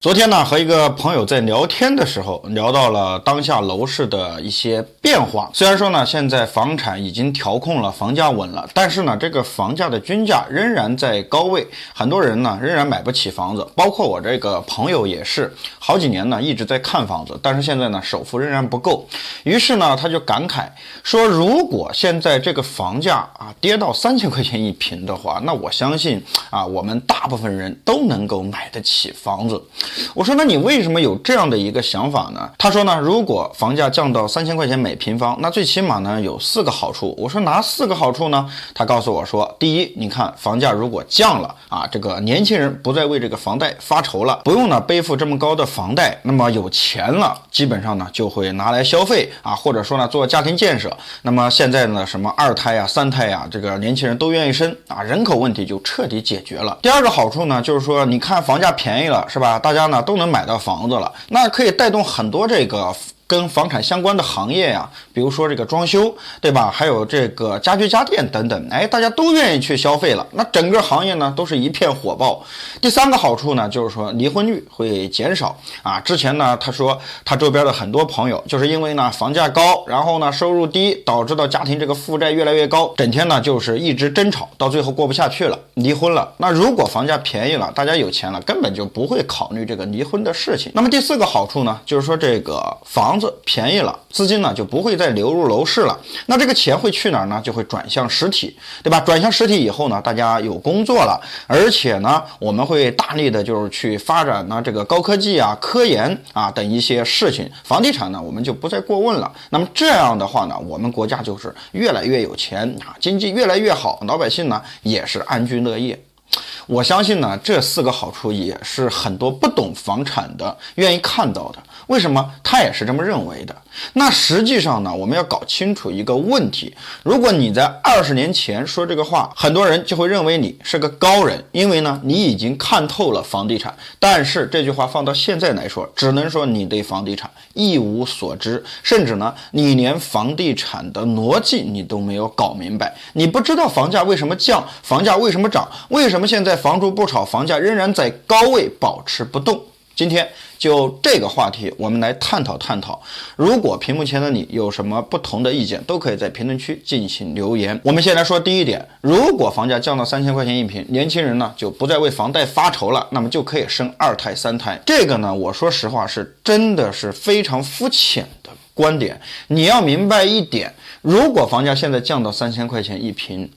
昨天呢，和一个朋友在聊天的时候，聊到了当下楼市的一些变化。虽然说呢，现在房产已经调控了，房价稳了，但是呢，这个房价的均价仍然在高位，很多人呢仍然买不起房子，包括我这个朋友也是，好几年呢一直在看房子，但是现在呢首付仍然不够，于是呢他就感慨说，如果现在这个房价跌到3000块钱一平的话，那我相信我们大部分人都能够买得起房子。我说那你为什么有这样的一个想法呢？他说呢，如果房价降到3000块钱每平方，那最起码呢有4个好处。我说哪4个好处呢？他告诉我说，第一，你看房价如果降了这个年轻人不再为这个房贷发愁了，不用呢背负这么高的房贷，那么有钱了基本上呢就会拿来消费或者说呢做家庭建设。那么现在呢什么2胎3胎这个年轻人都愿意生人口问题就彻底解决了。第二个好处呢就是说，你看房价便宜了是吧？大家呢都能买到房子了，那可以带动很多这个跟房产相关的行业比如说这个装修，对吧？还有这个家居家电等等，大家都愿意去消费了，那整个行业呢都是一片火爆。第三个好处呢就是说离婚率会减少之前呢他说他周边的很多朋友就是因为呢房价高，然后呢收入低，导致到家庭这个负债越来越高，整天呢就是一直争吵，到最后过不下去了，离婚了。那如果房价便宜了，大家有钱了，根本就不会考虑这个离婚的事情。那么第4个好处呢就是说，这个房子便宜了，资金呢就不会再流入楼市了，那这个钱会去哪儿呢？就会转向实体，对吧？转向实体以后呢，大家有工作了，而且呢我们会大力的就是去发展呢这个高科技科研等一些事情，房地产呢我们就不再过问了。那么这样的话呢，我们国家就是越来越有钱经济越来越好，老百姓呢也是安居乐业。我相信呢，这4个好处也是很多不懂房产的愿意看到的。为什么他也是这么认为的？那实际上呢，我们要搞清楚一个问题，如果你在20年前说这个话，很多人就会认为你是个高人，因为呢你已经看透了房地产。但是这句话放到现在来说，只能说你对房地产一无所知，甚至呢你连房地产的逻辑你都没有搞明白，你不知道房价为什么降，房价为什么涨，为什么现在房住不炒，房价仍然在高位保持不动。今天就这个话题我们来探讨探讨，如果屏幕前的你有什么不同的意见，都可以在评论区进行留言。我们先来说第一点，如果房价降到3000块钱一平，年轻人呢就不再为房贷发愁了，那么就可以生2胎3胎。这个呢我说实话是真的是非常肤浅的观点。你要明白一点，如果房价现在降到3000块钱一平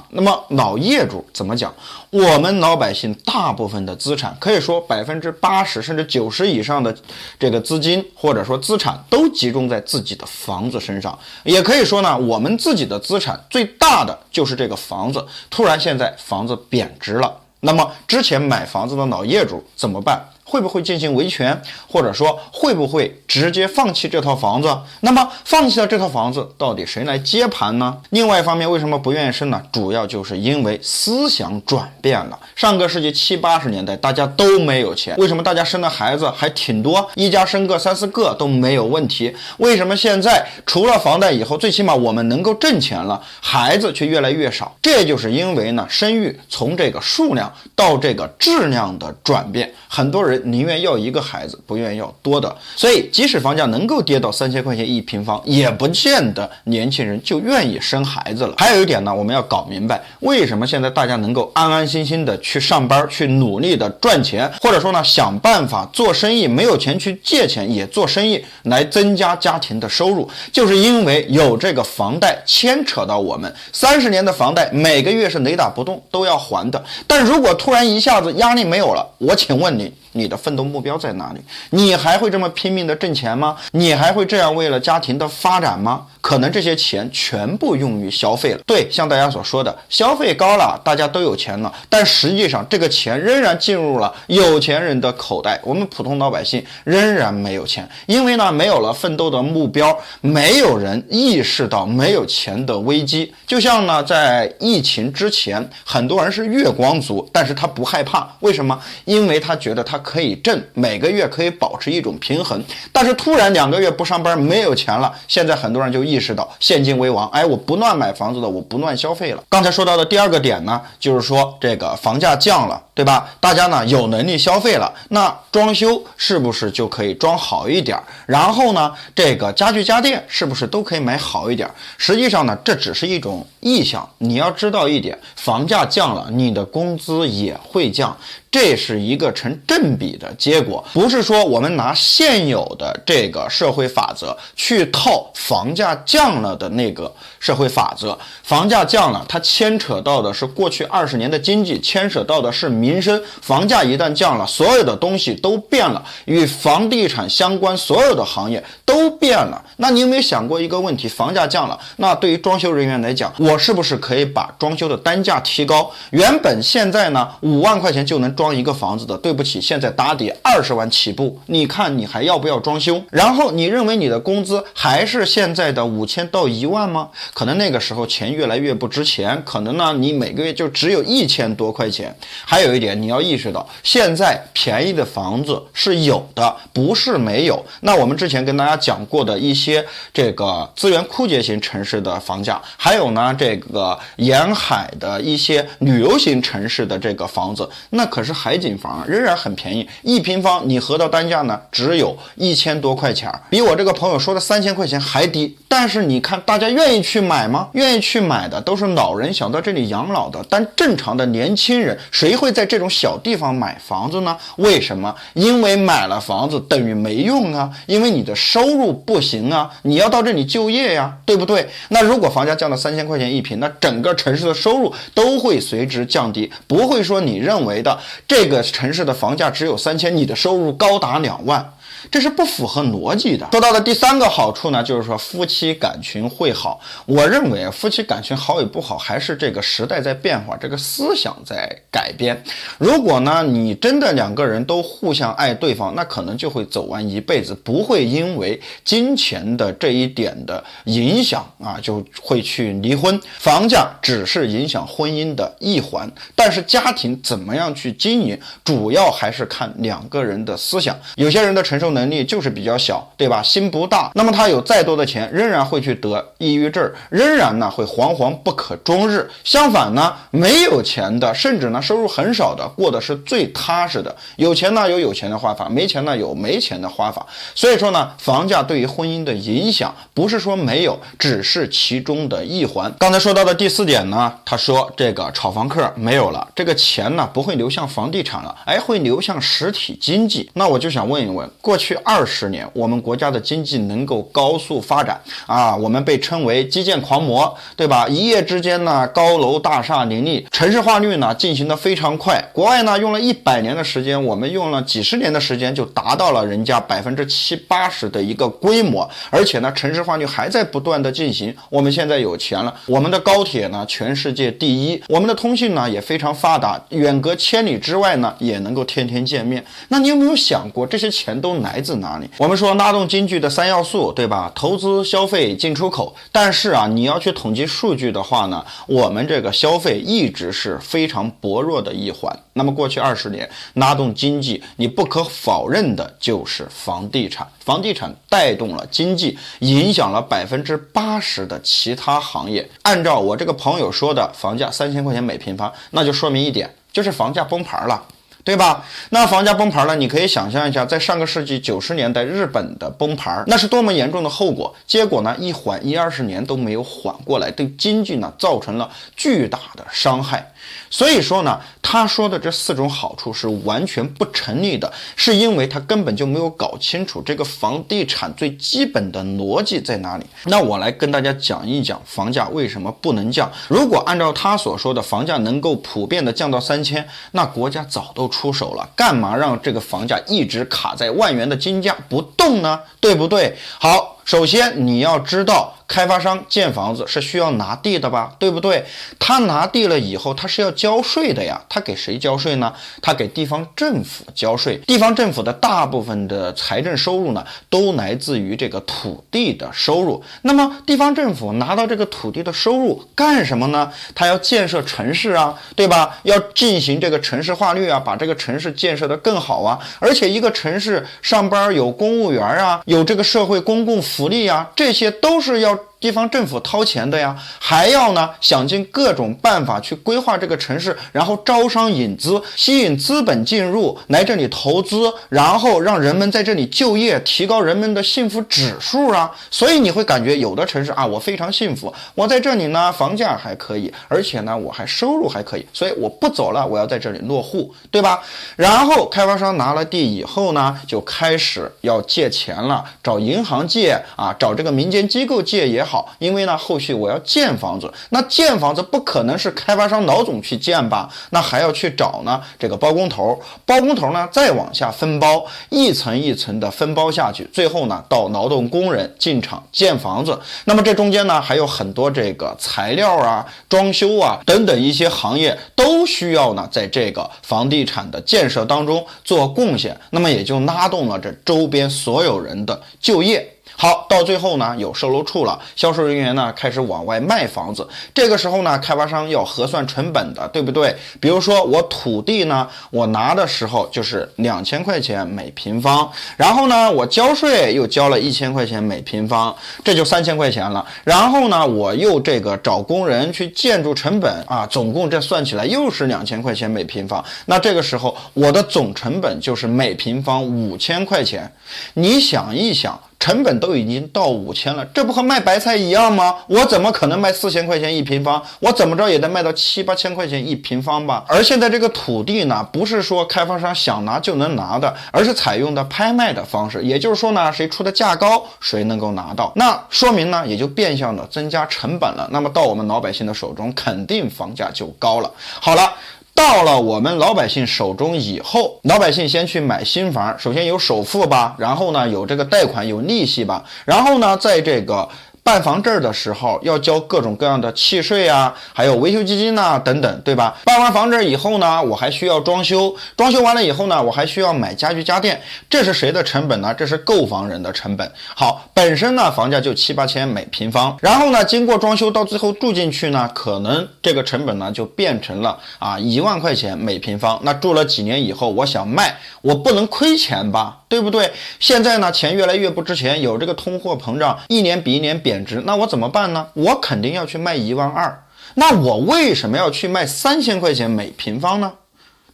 那么老业主怎么讲？我们老百姓大部分的资产，可以说80%甚至90%以上的这个资金或者说资产都集中在自己的房子身上，也可以说呢，我们自己的资产最大的就是这个房子。突然现在房子贬值了，那么之前买房子的老业主怎么办？会不会进行维权，或者说会不会直接放弃这套房子？那么放弃了这套房子，到底谁来接盘呢？另外一方面，为什么不愿意生呢？主要就是因为思想转变了。上个世纪70、80年代大家都没有钱，为什么大家生的孩子还挺多，一家生个3、4个都没有问题？为什么现在除了房贷以后，最起码我们能够挣钱了，孩子却越来越少？这就是因为呢，生育从这个数量到这个质量的转变，很多人宁愿要1个孩子，不愿意要多的。所以即使房价能够跌到3000块钱一平方，也不见得年轻人就愿意生孩子了。还有一点呢，我们要搞明白，为什么现在大家能够安安心心的去上班，去努力的赚钱，或者说呢想办法做生意，没有钱去借钱也做生意来增加家庭的收入，就是因为有这个房贷牵扯到我们。30年的房贷每个月是雷打不动都要还的，但如果突然一下子压力没有了，我请问你的奋斗目标在哪里？你还会这么拼命的挣钱吗？你还会这样为了家庭的发展吗？可能这些钱全部用于消费了。对，像大家所说的，消费高了，大家都有钱了，但实际上这个钱仍然进入了有钱人的口袋，我们普通老百姓仍然没有钱。因为呢，没有了奋斗的目标，没有人意识到没有钱的危机。就像呢，在疫情之前，很多人是月光族，但是他不害怕，为什么？因为他觉得他可以挣，每个月可以保持一种平衡。但是突然2个月不上班，没有钱了，现在很多人就意识到现金为王，我不乱买房子了，我不乱消费了。刚才说到的第2个点呢，就是说这个房价降了，对吧？大家呢有能力消费了，那装修是不是就可以装好一点？然后呢，这个家具家电是不是都可以买好一点？实际上呢，这只是一种意向。你要知道一点，房价降了，你的工资也会降。这是一个成正比的结果，不是说我们拿现有的这个社会法则去套房价降了的那个社会法则。房价降了，它牵扯到的是过去20年的经济，牵扯到的是民生。房价一旦降了，所有的东西都变了，与房地产相关所有的行业都变了。那你有没有想过一个问题？房价降了，那对于装修人员来讲，我是不是可以把装修的单价提高？原本现在呢5万块钱就能装一个房子的，对不起，现在打底20万起步，你看你还要不要装修？然后你认为你的工资还是现在的5000到1万吗？可能那个时候钱越来越不值钱，可能呢你每个月就只有1000多块钱。还有一点你要意识到，现在便宜的房子是有的，不是没有。那我们之前跟大家讲过的一些这个资源枯竭型城市的房价，还有呢这个沿海的一些旅游型城市的这个房子，那可是海景房，仍然很便宜，1平方你合到单价呢只有1000多块钱，比我这个朋友说的3000块钱还低。但是你看大家愿意去买吗？愿意去买的都是老人想到这里养老的，但正常的年轻人谁会在这种小地方买房子呢？为什么？因为买了房子等于没用啊，因为你的收入不行啊，你要到这里就业呀，对不对？那如果房价降到3000块钱1平，那整个城市的收入都会随之降低，不会说你认为的这个城市的房价只有3000，你的收入高达2万。这是不符合逻辑的。说到的第3个好处呢，就是说夫妻感情会好。我认为夫妻感情好与不好，还是这个时代在变化，这个思想在改变。如果呢，你真的2个人都互相爱对方，那可能就会走完一辈子，不会因为金钱的这一点的影响啊，就会去离婚。房价只是影响婚姻的一环，但是家庭怎么样去经营，主要还是看2个人的思想。有些人的承受能力就是比较小，对吧？心不大，那么他有再多的钱，仍然会去得抑郁症，仍然呢会惶惶不可终日。相反呢，没有钱的，甚至呢收入很少的，过的是最踏实的。有钱呢有有钱的花法，没钱呢有没钱的花法。所以说呢，房价对于婚姻的影响不是说没有，只是其中的一环。刚才说到的第4点呢，他说这个炒房客没有了，这个钱呢不会流向房地产了，会流向实体经济。那我就想问一问，过去20年我们国家的经济能够高速发展啊，我们被称为基建狂魔，对吧？一夜之间呢高楼大厦林立，城市化率呢进行的非常快。国外呢用了100年的时间，我们用了几十年的时间就达到了人家70-80%的一个规模，而且呢城市化率还在不断的进行。我们现在有钱了，我们的高铁呢全世界第1，我们的通信呢也非常发达，远隔千里之外呢也能够天天见面。那你有没有想过这些钱都来自哪里？我们说拉动经济的3要素，对吧？投资、消费、进出口。但是啊，你要去统计数据的话呢，我们这个消费一直是非常薄弱的一环。那么过去20年拉动经济，你不可否认的就是房地产。房地产带动了经济，影响了80%的其他行业。按照我这个朋友说的，房价3000块钱每平方，那就说明一点，就是房价崩盘了。对吧？那房价崩盘了，你可以想象一下，在上个世纪90年代日本的崩盘，那是多么严重的后果。结果呢，一缓10-20年都没有缓过来，对经济呢造成了巨大的伤害。所以说呢，他说的这4种好处是完全不成立的，是因为他根本就没有搞清楚这个房地产最基本的逻辑在哪里。那我来跟大家讲一讲房价为什么不能降。如果按照他所说的房价能够普遍的降到3000，那国家早都出手了，干嘛让这个房价一直卡在1万元的金价不动呢？对不对？好，首先你要知道，开发商建房子是需要拿地的吧，对不对？他拿地了以后，他是要交税的呀。他给谁交税呢？他给地方政府交税。地方政府的大部分的财政收入呢，都来自于这个土地的收入。那么地方政府拿到这个土地的收入干什么呢？他要建设城市啊，对吧？要进行这个城市化率啊，把这个城市建设得更好啊。而且一个城市上班有公务员啊，有这个社会公共福利啊，这些都是要地方政府掏钱的呀，还要呢想尽各种办法去规划这个城市，然后招商引资，吸引资本进入来这里投资，然后让人们在这里就业，提高人们的幸福指数啊。所以你会感觉有的城市啊，我非常幸福，我在这里呢房价还可以，而且呢我还收入还可以，所以我不走了，我要在这里落户，对吧？然后开发商拿了地以后呢，就开始要借钱了，找银行借啊，找这个民间机构借也好，因为呢后续我要建房子，那建房子不可能是开发商老总去建吧，那还要去找呢这个包工头，包工头呢再往下分包，一层一层的分包下去，最后呢到劳动工人进场建房子。那么这中间呢还有很多这个材料啊、装修啊等等一些行业都需要呢在这个房地产的建设当中做贡献，那么也就拉动了这周边所有人的就业。好，到最后呢，有售楼处了，销售人员呢开始往外卖房子。这个时候呢，开发商要核算成本的，对不对？比如说我土地呢，我拿的时候就是2000块钱每平方，然后呢，我交税又交了1000块钱每平方，这就3000块钱了。然后呢，我又这个找工人去建筑成本啊，总共这算起来又是2000块钱每平方。那这个时候我的总成本就是每平方5000块钱。你想一想，成本都已经到5000了，这不和卖白菜一样吗？我怎么可能卖4000块钱一平方？我怎么着也得卖到7、8千块钱一平方吧？而现在这个土地呢，不是说开发商想拿就能拿的，而是采用的拍卖的方式，也就是说呢，谁出的价高，谁能够拿到。那说明呢，也就变相的增加成本了。那么到我们老百姓的手中，肯定房价就高了。好了。到了我们老百姓手中以后，老百姓先去买新房，首先有首付吧，然后呢有这个贷款有利息吧，然后呢在这个办房证的时候要交各种各样的契税啊，还有维修基金啊等等，对吧？办完房证以后呢，我还需要装修，装修完了以后呢，我还需要买家具家电，这是谁的成本呢？这是购房人的成本。好，本身呢房价就7、8千每平方，然后呢经过装修到最后住进去呢，可能这个成本呢就变成了1万块钱每平方。那住了几年以后，我想卖，我不能亏钱吧，对不对？现在呢钱越来越不值钱，有这个通货膨胀，一年比一年贬值，那我怎么办呢？我肯定要去卖1万2。那我为什么要去卖3000块钱每平方呢？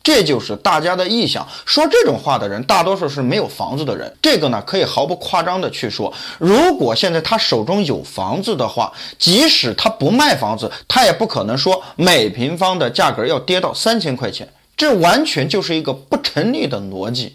这就是大家的臆想。说这种话的人大多数是没有房子的人，这个呢可以毫不夸张的去说，如果现在他手中有房子的话，即使他不卖房子，他也不可能说每平方的价格要跌到3000块钱，这完全就是一个不成立的逻辑。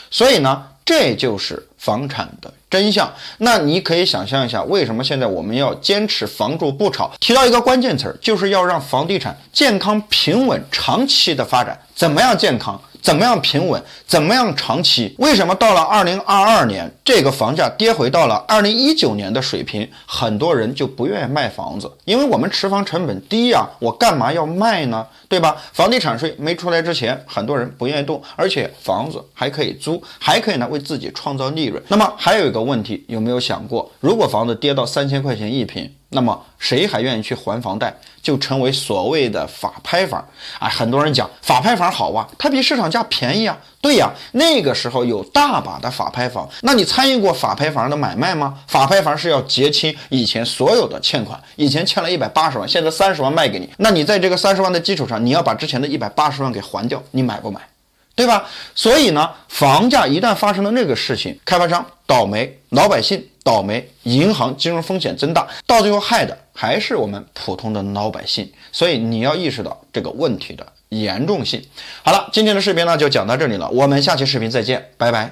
所以呢，这就是房产的真相。那你可以想象一下，为什么现在我们要坚持房住不炒？提到一个关键词，就是要让房地产健康平稳长期的发展。怎么样健康？怎么样平稳？怎么样长期？为什么到了2022年，这个房价跌回到了2019年的水平，很多人就不愿意卖房子？因为我们持房成本低呀，我干嘛要卖呢？对吧？房地产税没出来之前，很多人不愿意动，而且房子还可以租，还可以呢为自己创造利润。那么还有一个问题，有没有想过，如果房子跌到3000块钱一平，那么谁还愿意去还房贷？就成为所谓的法拍房。很多人讲法拍房好啊，它比市场价便宜啊。对呀，那个时候有大把的法拍房。那你参与过法拍房的买卖吗？法拍房是要结清以前所有的欠款，以前欠了180万，现在30万卖给你，那你在这个30万的基础上，你要把之前的180万给还掉，你买不买？对吧？所以呢，房价一旦发生了那个事情，开发商倒霉，老百姓倒霉，银行金融风险增大，到最后害的还是我们普通的老百姓。所以你要意识到这个问题的严重性。好了，今天的视频呢就讲到这里了，我们下期视频再见，拜拜。